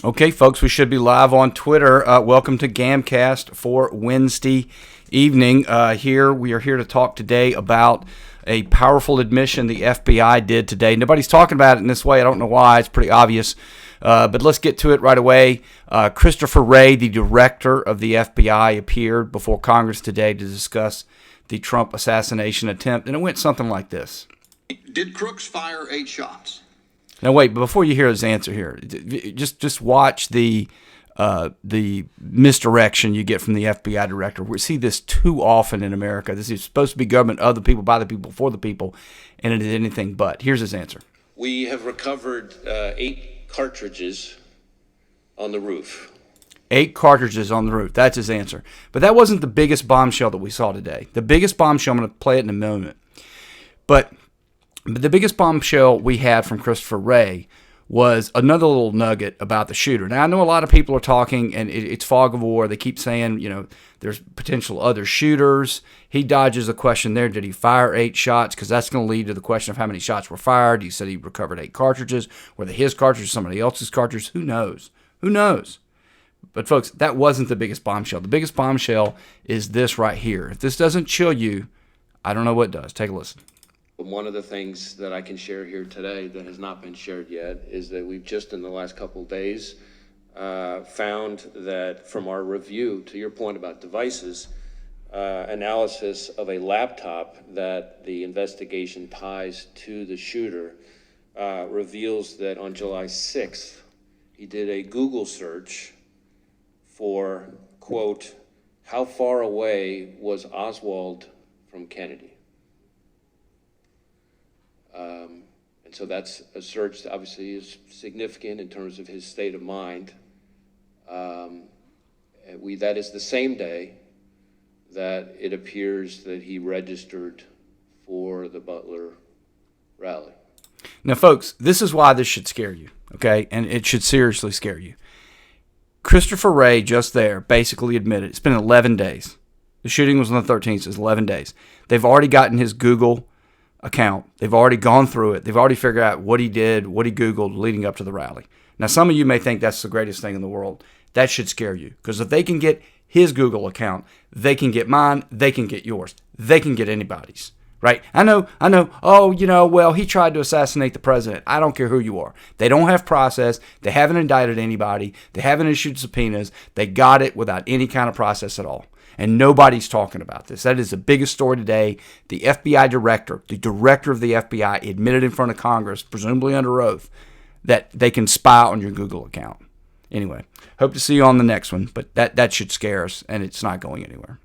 Okay, folks, we should be live on Twitter. Welcome to Gamcast for Wednesday evening. We are here to talk today about a powerful admission the FBI did today. Nobody's talking about it in this way. I don't know why. It's pretty obvious. But let's get to it right away. Christopher Wray, the director of the FBI, appeared before Congress today to discuss the Trump assassination attempt, and it went something like this. Did Crooks fire 8 shots? Now, wait, but before you hear his answer here, just watch the misdirection you get from the FBI director. We see this too often in America. This is supposed to be government of the people, by the people, for the people, and it is anything but. Here's his answer. We have recovered 8 cartridges on the roof. 8 cartridges on the roof. That's his answer. But that wasn't the biggest bombshell that we saw today. The biggest bombshell, I'm going to play it in a moment. But the biggest bombshell we had from Christopher Wray was another little nugget about the shooter. Now, I know a lot of people are talking, and it's fog of war. They keep saying, there's potential other shooters. He dodges a question there. Did he fire 8 shots? Because that's going to lead to the question of how many shots were fired. He said he recovered 8 cartridges. Were they his cartridges, somebody else's cartridges? Who knows? Who knows? But, folks, that wasn't the biggest bombshell. The biggest bombshell is this right here. If this doesn't chill you, I don't know what does. Take a listen. One of the things that I can share here today that has not been shared yet is that we've just in the last couple of days found that from our review, to your point about devices, analysis of a laptop that the investigation ties to the shooter reveals that on July 6th, he did a Google search for, quote, how far away was Oswald from Kennedy? And so that's a search that obviously is significant in terms of his state of mind. That is the same day that it appears that he registered for the Butler rally. Now, folks, this is why this should scare you, okay? And it should seriously scare you. Christopher Wray just there basically admitted it's been 11 days. The shooting was on the 13th, so it's 11 days. They've already gotten his Google account. They've already gone through it. They've already figured out what he did, what he Googled leading up to the rally. Now, some of you may think that's the greatest thing in the world. That should scare you, because if they can get his Google account, they can get mine, they can get yours, they can get anybody's, right? I know, well, he tried to assassinate the president. I don't care who you are. They don't have process. They haven't indicted anybody. They haven't issued subpoenas. They got it without any kind of process at all. And nobody's talking about this. That is the biggest story today. The FBI director, the director of the FBI, admitted in front of Congress, presumably under oath, that they can spy on your Google account. Anyway, hope to see you on the next one, but that should scare us, and it's not going anywhere.